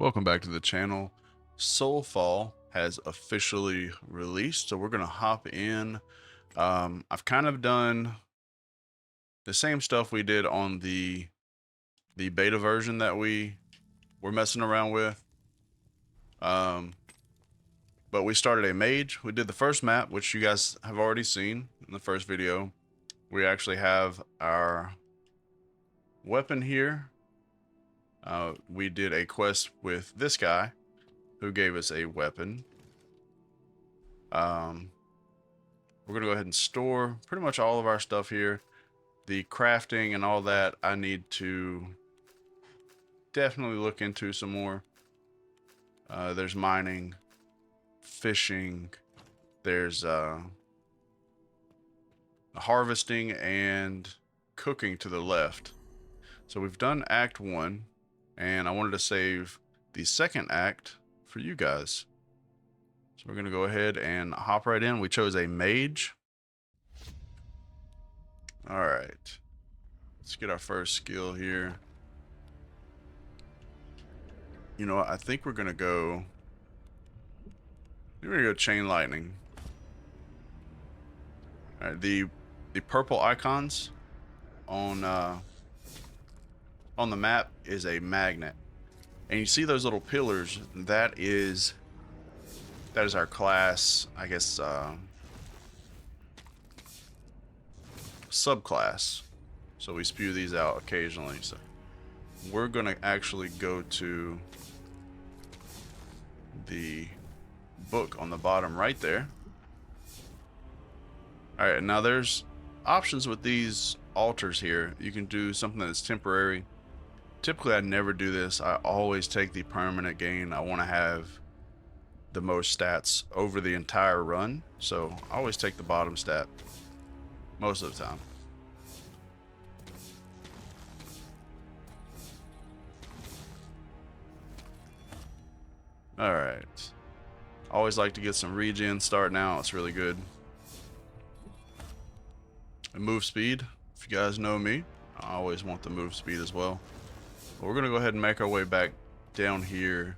Welcome back to the channel. Soulfall has officially released, so we're gonna hop in. I've kind of done the same stuff we did on the beta version that we were messing around with. Um, but we started a mage. We did the first map, which you guys have already seen in the first video. We actually have our weapon here. We did a quest with this guy who gave us a weapon. We're going to go ahead and store pretty much all of our stuff here. The crafting and all that, I need to definitely look into some more. There's mining, fishing, there's harvesting and cooking to the left. So we've done Act 1, and I wanted to save the second act for you guys. So we're going to go ahead and hop right in. We chose a mage. All right. Let's get our first skill here. You know what? I think we're going to go... We're going to go chain lightning. All right, the purple icons on the map is a magnet. And you see those little pillars, that is our class, I guess, subclass. So we spew these out occasionally. So we're gonna actually go to the book on the bottom right there. All right, now there's options with these altars here. You can do something that's temporary. Typically, I never do this. I always take the permanent gain. I want to have the most stats over the entire run, so I always take the bottom stat most of the time. All right. Always like to get some regen starting out. It's really good. And move speed. If you guys know me, I always want the move speed as well. But we're going to go ahead and make our way back down here.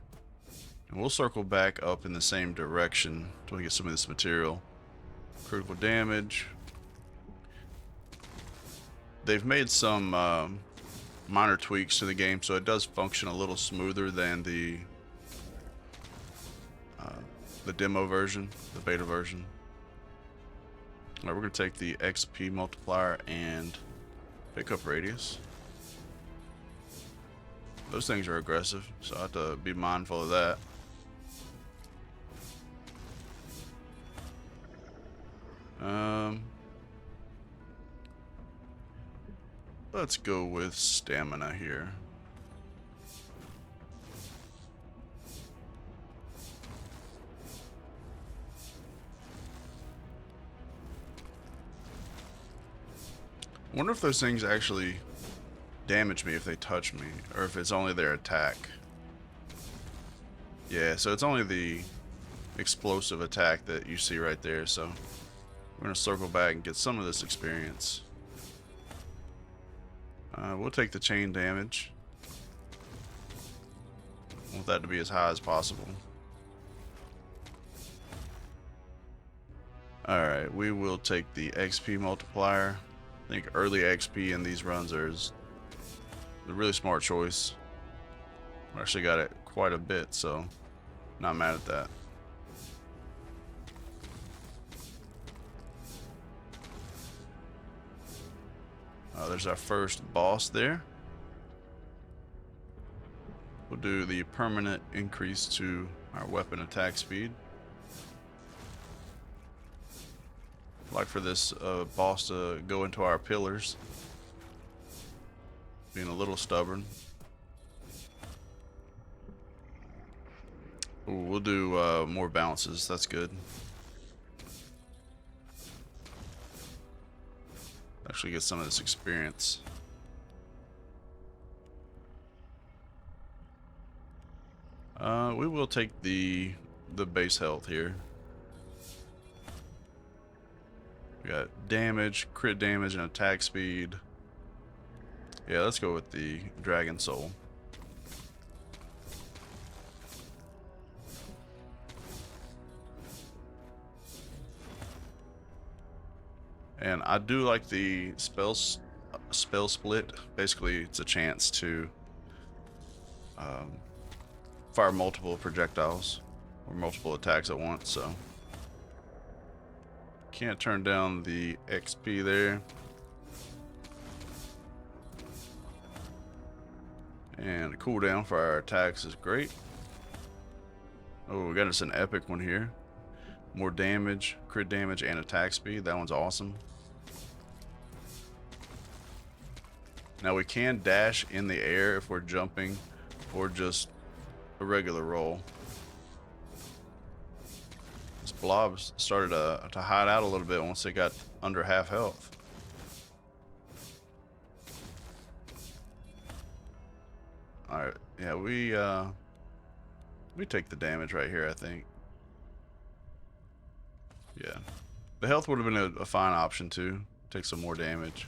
And we'll circle back up in the same direction until we get some of this material. Critical damage. They've made some minor tweaks to the game, so it does function a little smoother than the demo version, the beta version. All right, we're going to take the XP multiplier and pick up radius. Those things are aggressive, so I have to be mindful of that. Let's go with stamina here. I wonder if those things actually damage me if they touch me, or if it's only their attack. Yeah, so it's only the explosive attack that you see right there, so we're going to circle back and get some of this experience. We'll take the chain damage. I want that to be as high as possible. Alright, we will take the XP multiplier. I think early XP in these runs is a really smart choice. We actually got it quite a bit, so not mad at that. There's our first boss there. We'll do the permanent increase to our weapon attack speed. I'd like for this boss to go into our pillars. Being a little stubborn. Ooh, we'll do more bounces. That's good. Actually get some of this experience. We will take the base health here. We got damage, crit damage, and attack speed. Yeah, let's go with the Dragon Soul. And I do like the spell split. Basically, it's a chance to fire multiple projectiles or multiple attacks at once. So can't turn down the XP there. And the cooldown for our attacks is great. Oh, we got us an epic one here. More damage, crit damage, and attack speed. That one's awesome. Now we can dash in the air if we're jumping or just a regular roll. This blob started to hide out a little bit once it got under half health. Alright, yeah, we take the damage right here, I think. Yeah. The health would have been a fine option too. Take some more damage.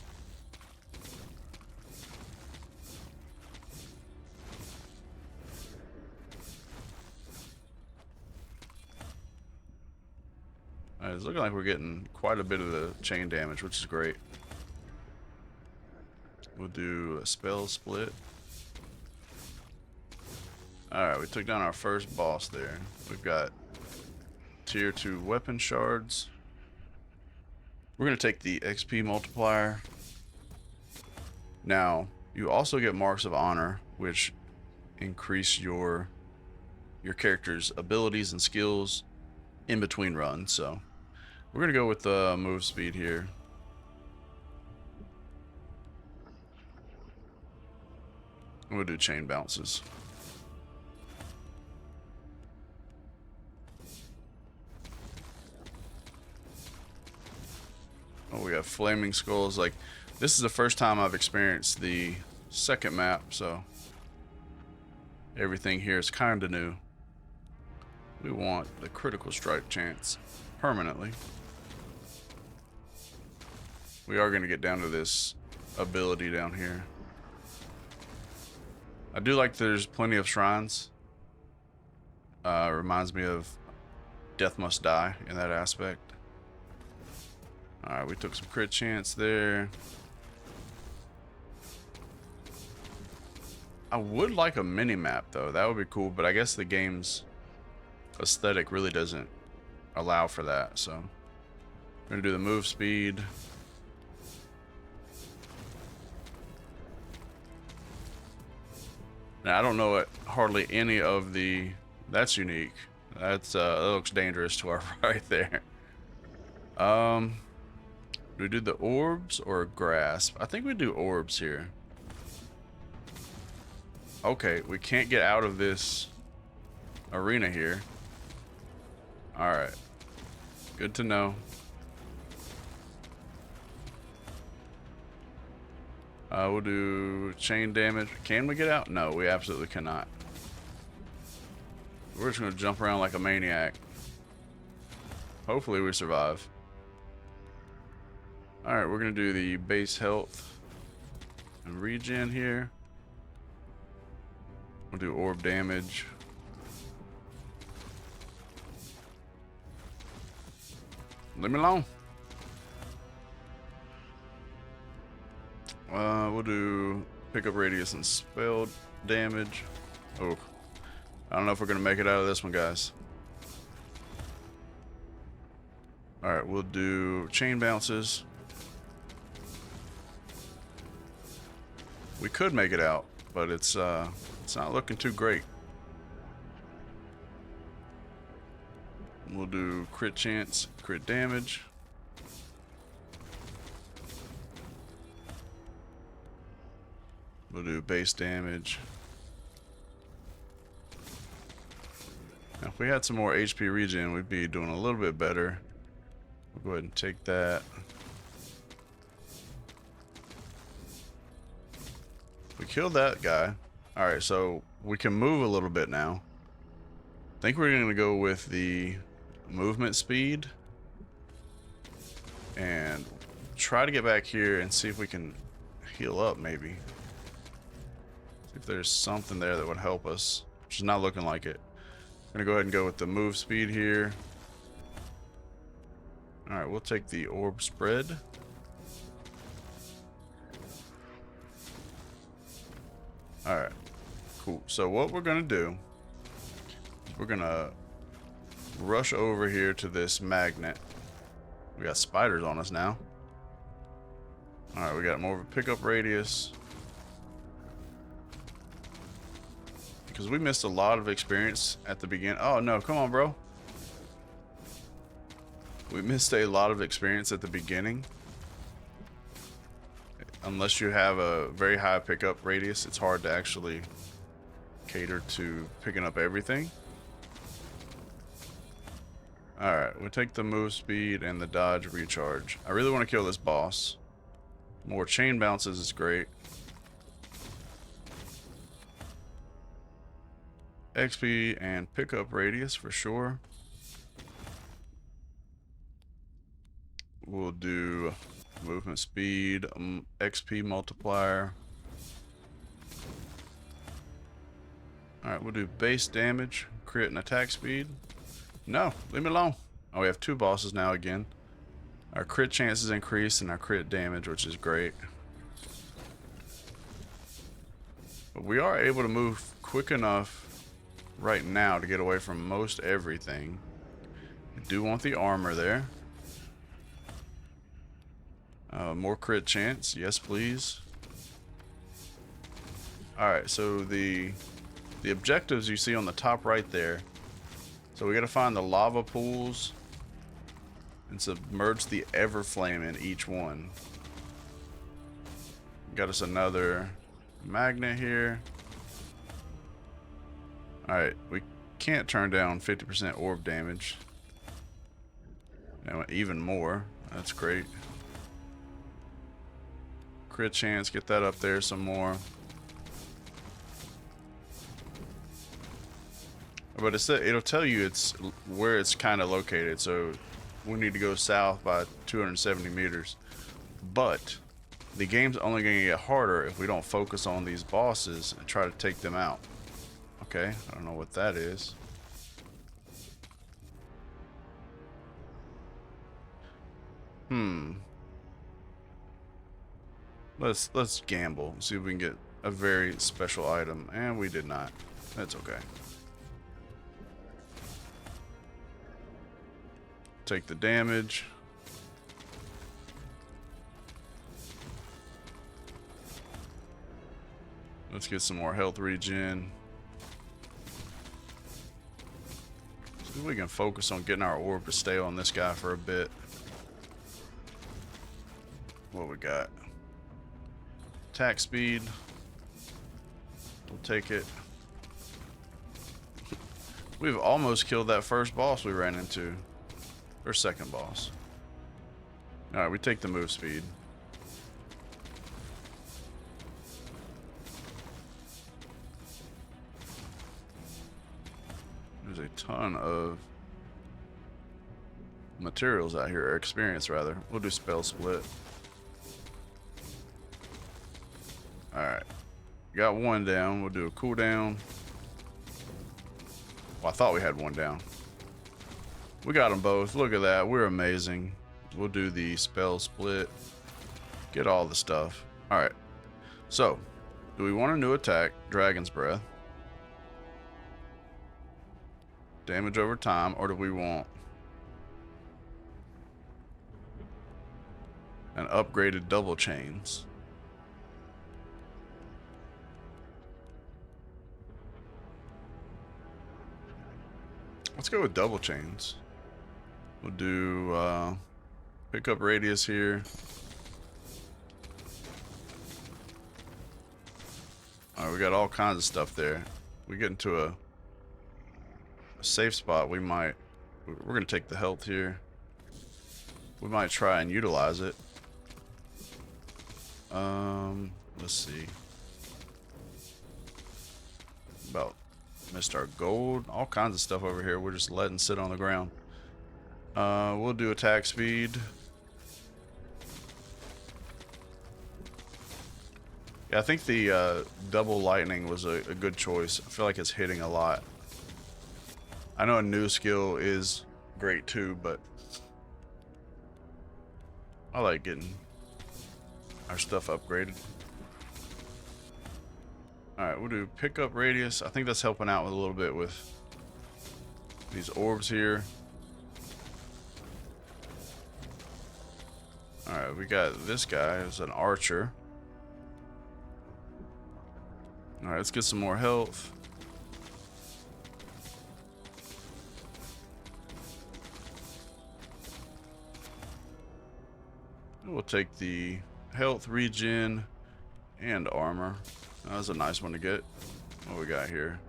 It's looking like we're getting quite a bit of the chain damage, which is great. We'll do a spell split. Alright, we took down our first boss there. We've got tier 2 weapon shards. We're going to take the XP multiplier. Now, you also get marks of honor, which increase your character's abilities and skills in between runs. So we're going to go with the move speed here. We'll do chain bounces. Oh, we got flaming skulls. Like, this is the first time I've experienced the second map, so everything here is kind of new. We want the critical strike chance permanently. We are going to get down to this ability down here. I do like there's plenty of shrines. Reminds me of Death Must Die in that aspect. Alright, we took some crit chance there. I would like a mini map though, that would be cool, but I guess the game's aesthetic really doesn't allow for that, so we're gonna do the move speed. Now I don't know what hardly any of the that's unique. That looks dangerous to our right there. Do we do the orbs or grasp? I think we do orbs here. Okay, we can't get out of this arena here. Alright. Good to know. We'll do chain damage. Can we get out? No, we absolutely cannot. We're just going to jump around like a maniac. Hopefully we survive. Alright, we're going to do the base health and regen here. We'll do orb damage. Leave me alone. We'll do pickup radius and spell damage. Oh, I don't know if we're going to make it out of this one, guys. Alright, we'll do chain bounces. We could make it out, but it's not looking too great. We'll do crit chance, crit damage. We'll do base damage. Now, if we had some more HP regen, we'd be doing a little bit better. We'll go ahead and take that. We killed that guy. Alright, so we can move a little bit now. I think we're going to go with the movement speed. And try to get back here and see if we can heal up, maybe. See if there's something there that would help us. Which is not looking like it. I'm going to go ahead and go with the move speed here. Alright, we'll take the orb spread. All right, cool. So what we're gonna do, we're gonna rush over here to this magnet. We got spiders on us now. All right, we got more of a pickup radius. Because we missed a lot of experience at the beginning. Oh no, come on, bro. We missed a lot of experience at the beginning. Unless you have a very high pickup radius, it's hard to actually cater to picking up everything. Alright, we'll take the move speed and the dodge recharge. I really want to kill this boss. More chain bounces is great. XP and pickup radius for sure. We'll do movement speed, XP multiplier. Alright, we'll do base damage, crit, and attack speed. No, leave me alone. Oh, we have two bosses now again. Our crit chances increase and our crit damage, which is great. But we are able to move quick enough right now to get away from most everything. I do want the armor there. More crit chance, yes please. Alright, so the objectives you see on the top right there. So we gotta find the lava pools and submerge the Everflame in each one. Got us another magnet here. Alright, we can't turn down 50% orb damage. Now even more, that's great. Crit chance, get that up there some more. But it'll tell you it's where it's kind of located, so we need to go south by 270 meters. But the game's only going to get harder if we don't focus on these bosses and try to take them out. Okay, I don't know what that is. Let's gamble, see if we can get a very special item, and we did not. That's okay. Take the damage. Let's get some more health regen. See if we can focus on getting our orb to stay on this guy for a bit. What we got? Attack speed. We'll take it. We've almost killed that first boss we ran into. Or second boss. Alright, we take the move speed. There's a ton of materials out here, or experience rather. We'll do spell split. Alright. Got one down. We'll do a cooldown. Well, I thought we had one down. We got them both. Look at that. We're amazing. We'll do the spell split. Get all the stuff. Alright. So, do we want a new attack? Dragon's Breath. Damage over time. Or do we want an upgraded double chains? Let's go with double chains. We'll do pickup radius here. Alright, we got all kinds of stuff there. We get into a safe spot, we're gonna take the health here. We might try and utilize it. Let's see. About missed our gold, all kinds of stuff over here. We're just letting sit on the ground. We'll do attack speed. Yeah, I think the double lightning was a good choice. I feel like it's hitting a lot. I know a new skill is great too, but I like getting our stuff upgraded. Alright, we'll do pickup radius. I think that's helping out with a little bit with these orbs here. Alright, we got this guy as an archer. Alright, let's get some more health. We'll take the health, regen, and armor. That was a nice one to get. What we got here?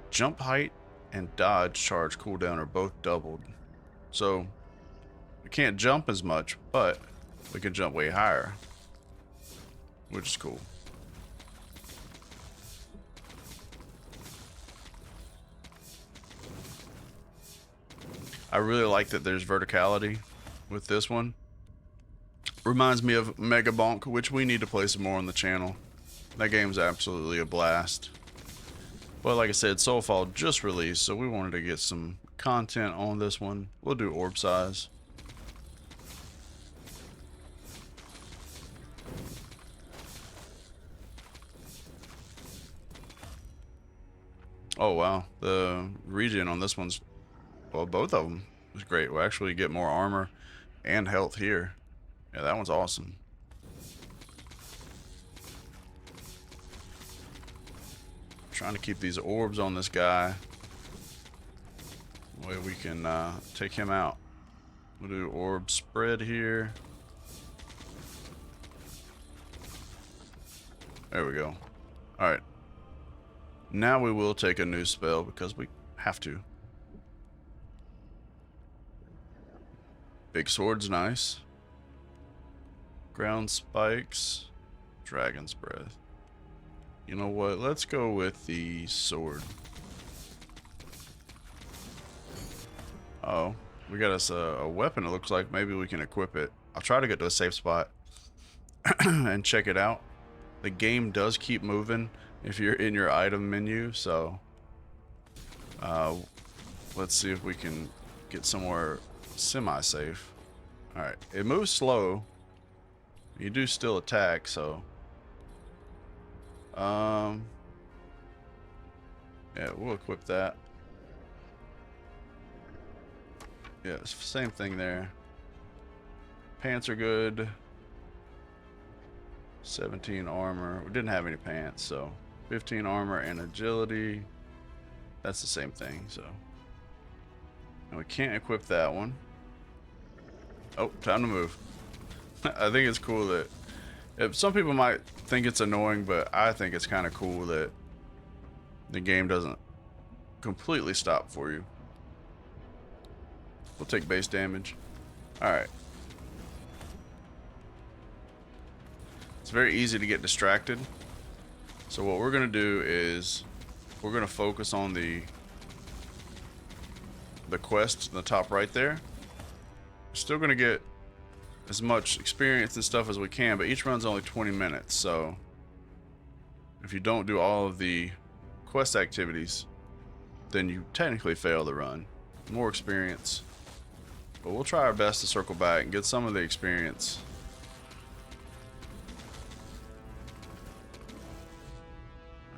Jump height and dodge charge cooldown are both doubled. So we can't jump as much, but we can jump way higher, which is cool. I really like that there's verticality with this one. Reminds me of Mega Bonk, which we need to play some more on the channel. That game's absolutely a blast. But like I said, Soulfall just released, so we wanted to get some content on this one. We'll do orb size. Oh wow, the regen on this one's, well, both of them is great. We'll actually get more armor and health here. Yeah, that one's awesome. Trying to keep these orbs on this guy. Way we can take him out. We'll do orb spread here. There we go. Alright. Now we will take a new spell because we have to. Big sword's nice. Ground spikes. Dragon's breath. You know what? Let's go with the sword. Oh, we got us a weapon. It looks like maybe we can equip it. I'll try to get to a safe spot and check it out. The game does keep moving if you're in your item menu, so let's see if we can get somewhere semi-safe. Alright, it moves slow. You do still attack, so yeah, we'll equip that. Yeah, it's the same thing there. Pants are good. 17 armor. We didn't have any pants, so 15 armor and agility. That's the same thing, so. And we can't equip that one. Oh, time to move. I think it's cool that some people might think it's annoying, but I think it's kind of cool that the game doesn't completely stop for you. We'll take base damage. Alright. It's very easy to get distracted. So what we're going to do is we're going to focus on the quest in the top right there. We're still going to get as much experience and stuff as we can, but each run's only 20 minutes, so if you don't do all of the quest activities, then you technically fail the run. More experience, but we'll try our best to circle back and get some of the experience.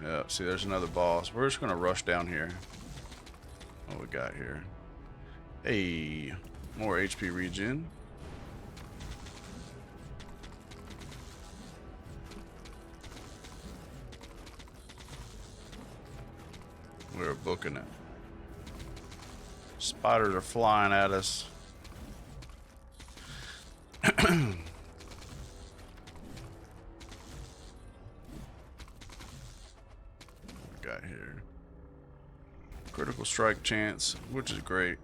Yeah, see, there's another boss. We're just gonna rush down here. What we got here? Hey, more HP regen. We're booking it. Spiders are flying at us. Got here. Critical strike chance, which is great.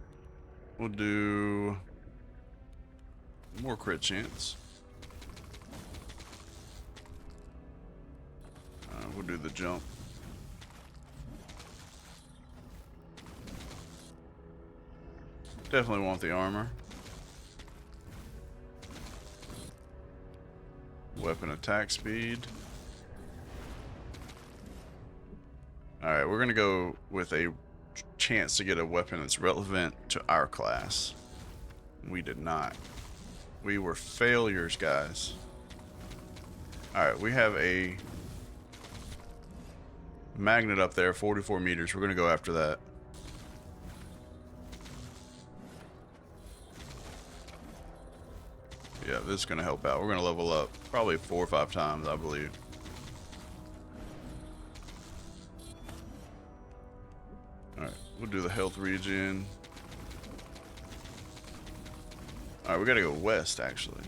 We'll do more crit chance. We'll do the jump. Definitely want the armor. Weapon attack speed. Alright, we're gonna go with a chance to get a weapon that's relevant to our class. We did not. We were failures, guys. Alright, we have a magnet up there, 44 meters. We're going to go after that. Yeah, this is going to help out. We're going to level up probably 4 or 5 times, I believe. Alright, we'll do the health regen. Alright, we got to go west, actually.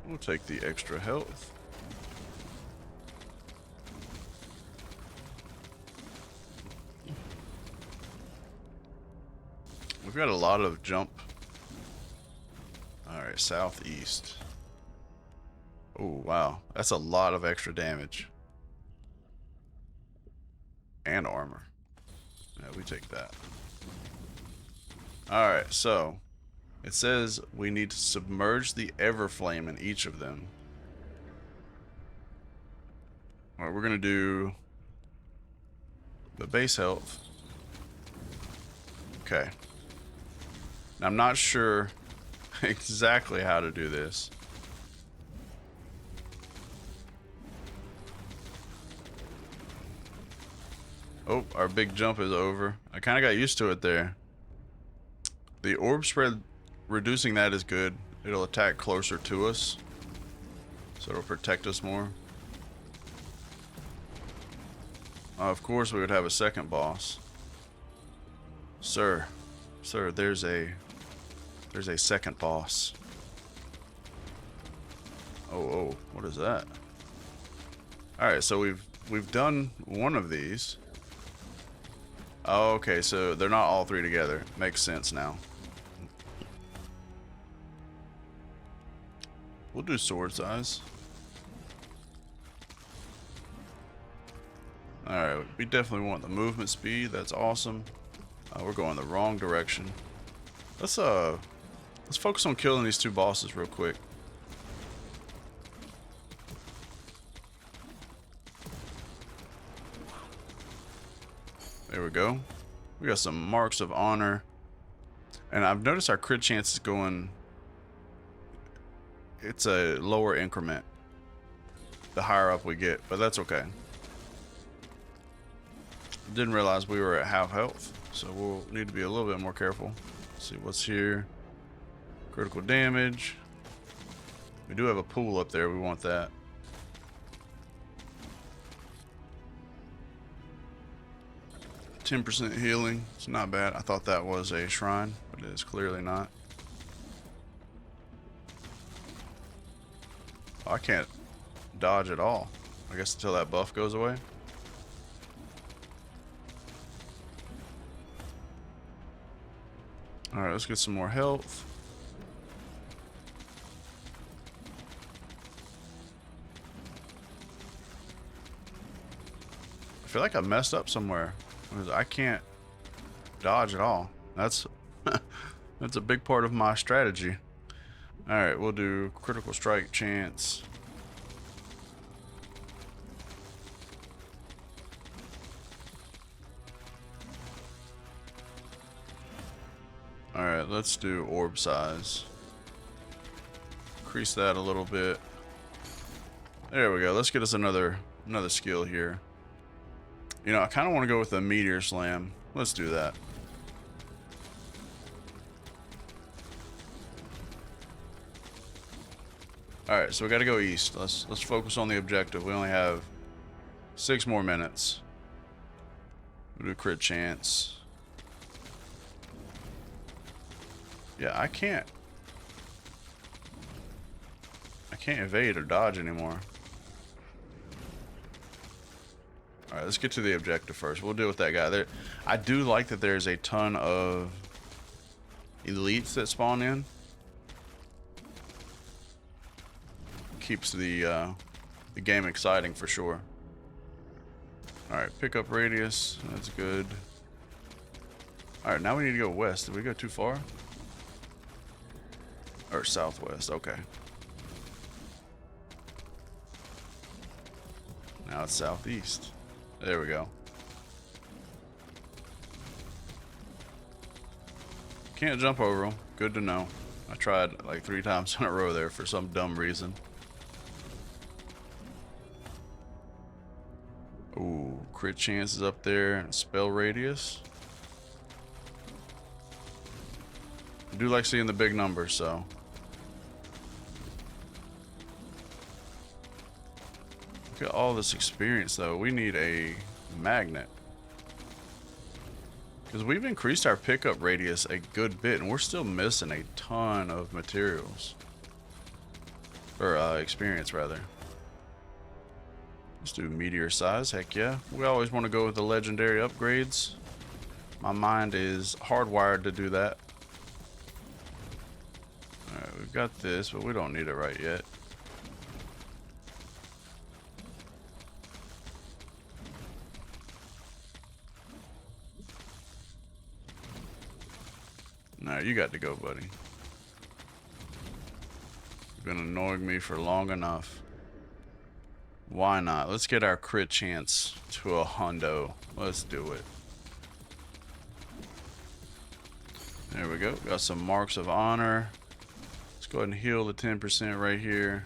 We'll take the extra health. We've got a lot of jump. Alright, southeast. Oh, wow. That's a lot of extra damage. And armor. Yeah, we take that. Alright, so it says we need to submerge the Everflame in each of them. Alright, we're going to do the base health. Okay. Now, I'm not sure exactly how to do this. Oh, our big jump is over. I kind of got used to it there. The orb spread, reducing that is good. It'll attack closer to us, so it'll protect us more. Of course, we would have a second boss. Sir, there's a second boss. Oh, what is that? All right, so we've done one of these. Oh, okay, so they're not all 3 together. Makes sense now. We'll do sword size. Alright, we definitely want the movement speed. That's awesome. We're going the wrong direction. Let's focus on killing these 2 bosses real quick. There we go. We got some marks of honor. And I've noticed our crit chance is going... It's a lower increment the higher up we get, but that's okay. Didn't realize we were at half health, so we'll need to be a little bit more careful. Let's see what's here. Critical damage. We do have a pool up there. We want that. %10 healing. It's not bad. I thought that was a shrine, but it is clearly not. Oh, I can't dodge at all. I guess until that buff goes away. Alright, let's get some more health. I feel like I messed up somewhere. I can't dodge at all. That's that's a big part of my strategy. Alright, we'll do critical strike chance. Alright, let's do orb size. Increase that a little bit. There we go. Let's get us another skill here. You know, I kind of want to go with the Meteor Slam. Let's do that. Alright, so we gotta go east. Let's focus on the objective. We only have 6 more minutes. We'll do crit chance. Yeah, I can't evade or dodge anymore. Alright, let's get to the objective first. We'll deal with that guy. There, I do like that there's a ton of elites that spawn in. Keeps the game exciting for sure. Alright, pick up radius. That's good. Alright, now we need to go west. Did we go too far? Or southwest, okay. Now it's southeast. There we go. Can't jump over them. Good to know. I tried like 3 times in a row there for some dumb reason. Ooh, crit chance is up there and spell radius. I do like seeing the big numbers, so. Look at all this experience though. We need a magnet. Because we've increased our pickup radius a good bit and we're still missing a ton of materials. Or experience rather. Let's do meteor size, heck yeah. We always want to go with the legendary upgrades. My mind is hardwired to do that. Alright, we've got this, but we don't need it right yet. No, you got to go, buddy. You've been annoying me for long enough. Why not? Let's get our crit chance to a hundo. Let's do it. There we go. Got some marks of honor. Let's go ahead and heal the 10% right here.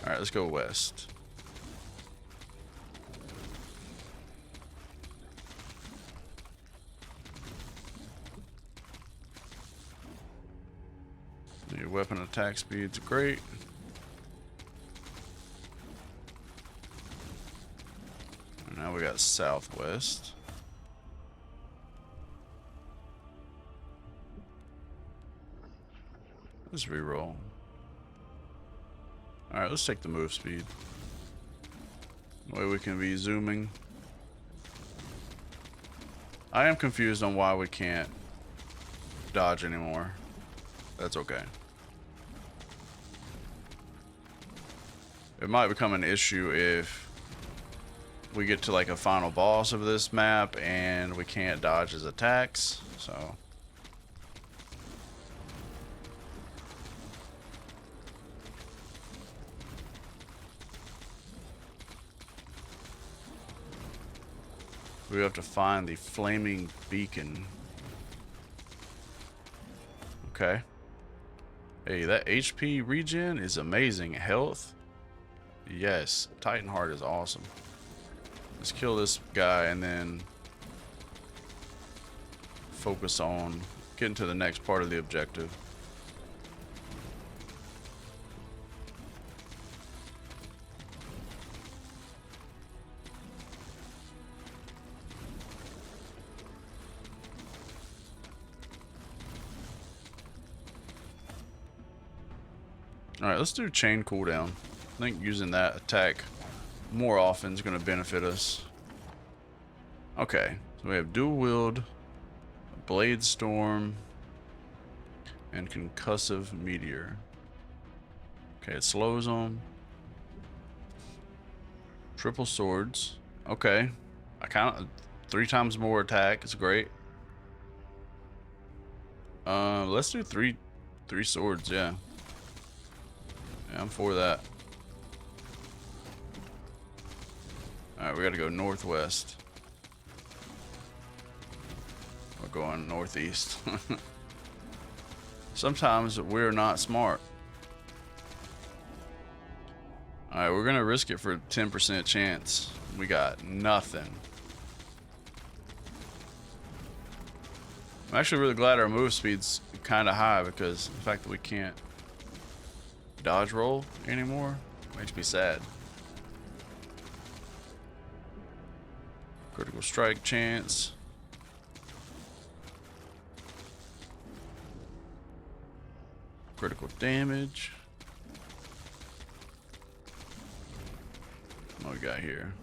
Alright, let's go west. Your weapon attack speed's great. And now we got southwest. Let's reroll. Alright, let's take the move speed. That way we can be zooming. I am confused on why we can't dodge anymore. That's okay. It might become an issue if we get to like a final boss of this map and we can't dodge his attacks, so. We have to find the flaming beacon. Okay. Hey, that HP regen is amazing. Health. Yes, Titan Heart is awesome. Let's kill this guy and then focus on getting to the next part of the objective. Alright, let's do chain cooldown. I think using that attack more often is going to benefit us. Okay, so we have dual wield, blade storm, and concussive meteor. Okay, it slows them. Triple swords. Okay, I count 3 times more attack. It's great. Let's do three swords. Yeah, I'm for that. Alright, we gotta go northwest. We're going northeast. Sometimes we're not smart. Alright, we're gonna risk it for a 10% chance. We got nothing. I'm actually really glad our move speed's kinda high because the fact that we can't dodge roll anymore makes me sad. Critical strike chance. Critical damage. What we got here?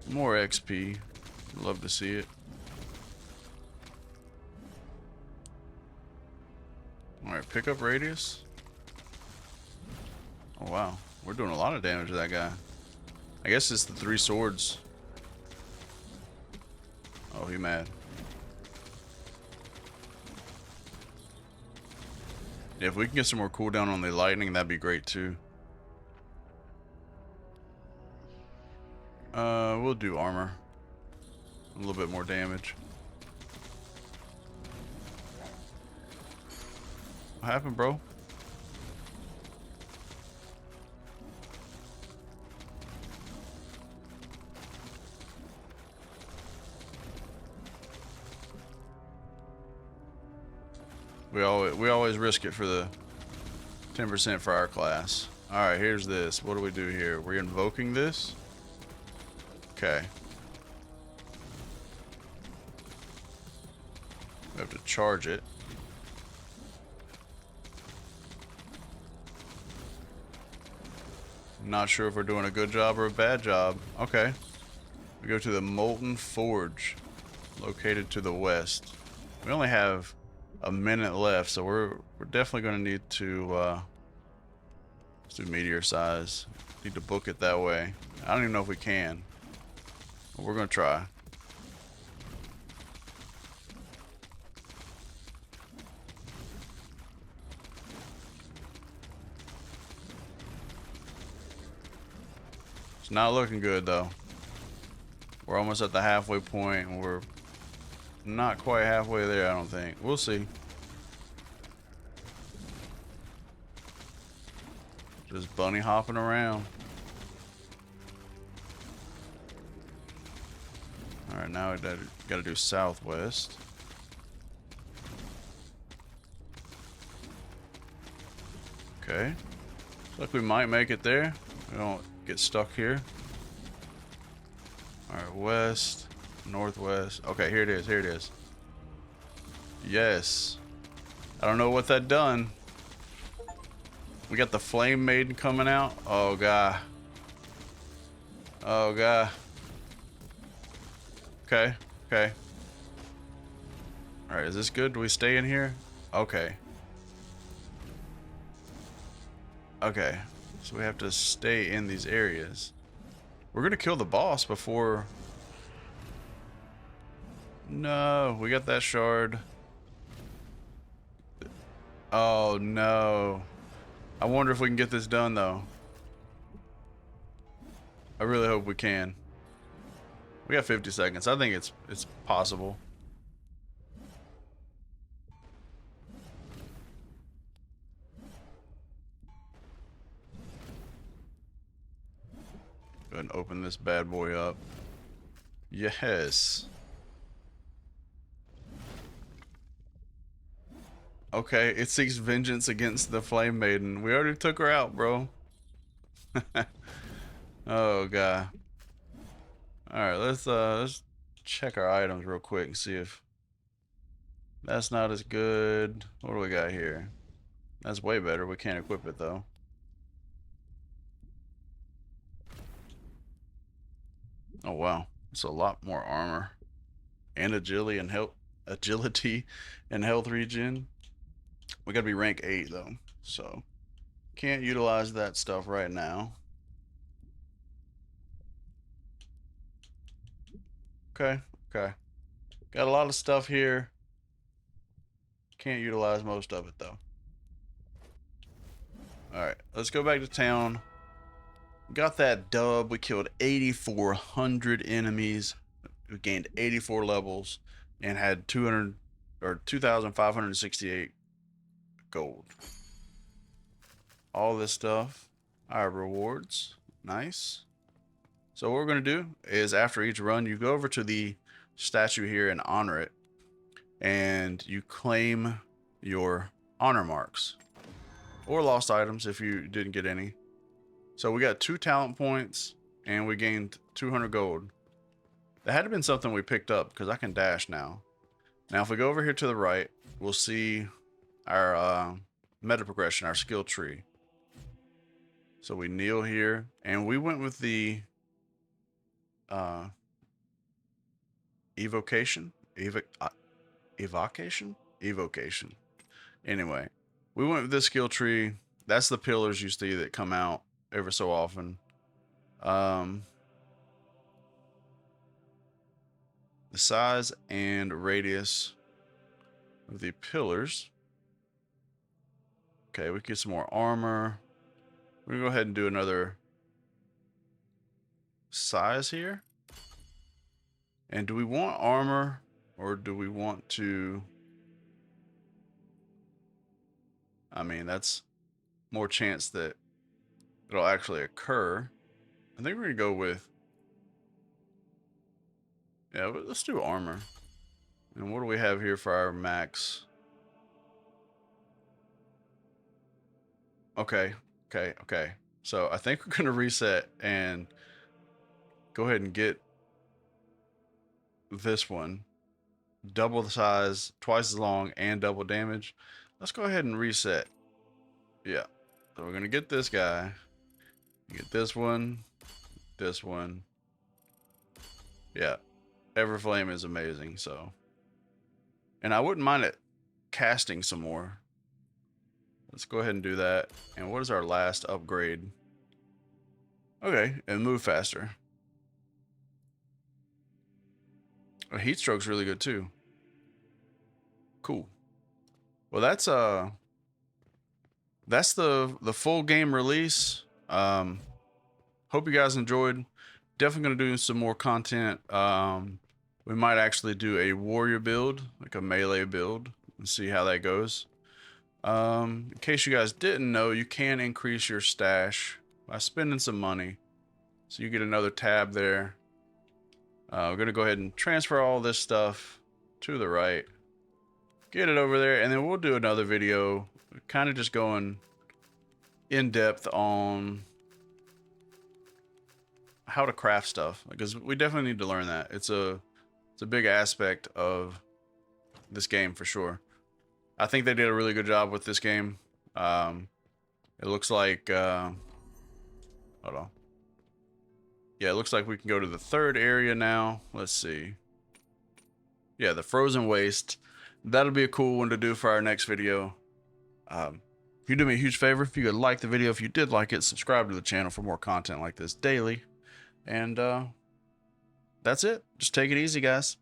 More XP. Love to see it. Alright, pickup radius. Oh wow. We're doing a lot of damage to that guy. I guess it's the 3 swords. Oh, he mad. Yeah, if we can get some more cooldown on the lightning, that'd be great too. We'll do armor. A little bit more damage. What happened, bro? We always risk it for the 10% for our class. Alright, here's this. What do we do here? We're invoking this? Okay. We have to charge it. Not sure if we're doing a good job or a bad job. Okay. We go to the Molten Forge, located to the west. We only have a minute left, so we're definitely going to need to let's do meteor size. Need to book it that way. I don't even know if we can, but we're going to try. It's not looking good though. We're almost at the halfway point, and we're not quite halfway there, I don't think. We'll see. Just bunny hopping around. Alright, now we gotta do southwest. Okay. Looks like we might make it there. We don't get stuck here. Alright, west, northwest. Okay, here it is, here it is. Yes. I don't know what that done. We got the Flame Maiden coming out. Oh, God. Oh, God. Okay, okay. Alright, is this good? Do we stay in here? Okay. Okay. So we have to stay in these areas. We're gonna kill the boss before... No, we got that shard. Oh, no. I wonder if we can get this done, though. I really hope we can. We got 50 seconds. I think it's possible. Go ahead and open this bad boy up. Yes. Okay, it seeks vengeance against the Flame Maiden. We already took her out, bro. Oh, God. Alright, let's check our items real quick and see if that's not as good. What do we got here? That's way better. We can't equip it though. Oh wow. It's a lot more armor. And agility and health regen. We gotta be rank 8 though. So can't utilize that stuff right now. Okay, okay. Got a lot of stuff here. Can't utilize most of it though. Alright, let's go back to town. Got that dub. We killed 8,400 enemies. We gained 84 levels and had 2,568 gold. All this stuff. Our rewards. Nice. So what we're going to do is after each run, you go over to the statue here and honor it. And you claim your honor marks. Or lost items if you didn't get any. So we got 2 talent points and we gained 200 gold. That had to have been something we picked up because I can dash now. Now if we go over here to the right, we'll see our meta progression, our skill tree. So we kneel here and we went with the evocation. Anyway, we went with this skill tree. That's the pillars you see that come out every so often. The size and radius of the pillars. Okay, we get some more armor. We're gonna go ahead and do another size here. And do we want armor or do we want to I mean, that's more chance that it'll actually occur. I think we're gonna go with, yeah, let's do armor. And what do we have here for our max? Okay, okay. So I think we're gonna reset and go ahead and get this one. Double the size, twice as long, and double damage. Let's go ahead and reset. Yeah. So we're gonna get this guy. Get this one. This one. Yeah. Everflame is amazing, so. And I wouldn't mind it casting some more. Let's go ahead and do that. And what is our last upgrade? Okay, and move faster. Heat stroke's really good too. Cool. Well, that's the full game release. Hope you guys enjoyed. Definitely gonna do some more content. We might actually do a warrior build, like a melee build, and see how that goes. In case you guys didn't know, you can increase your stash by spending some money. So you get another tab there. We're gonna go ahead and transfer all this stuff to the right. Get it over there, and then we'll do another video, kind of just going in depth on how to craft stuff, because we definitely need to learn that. It's a big aspect of this game for sure. I think they did a really good job with this game. It looks like hold on. Yeah, it looks like we can go to the third area now. Let's see. Yeah, the frozen waste. That'll be a cool one to do for our next video. If you do me a huge favor, if you could like the video, if you did like it, subscribe to the channel for more content like this daily. And that's it. Just take it easy, guys.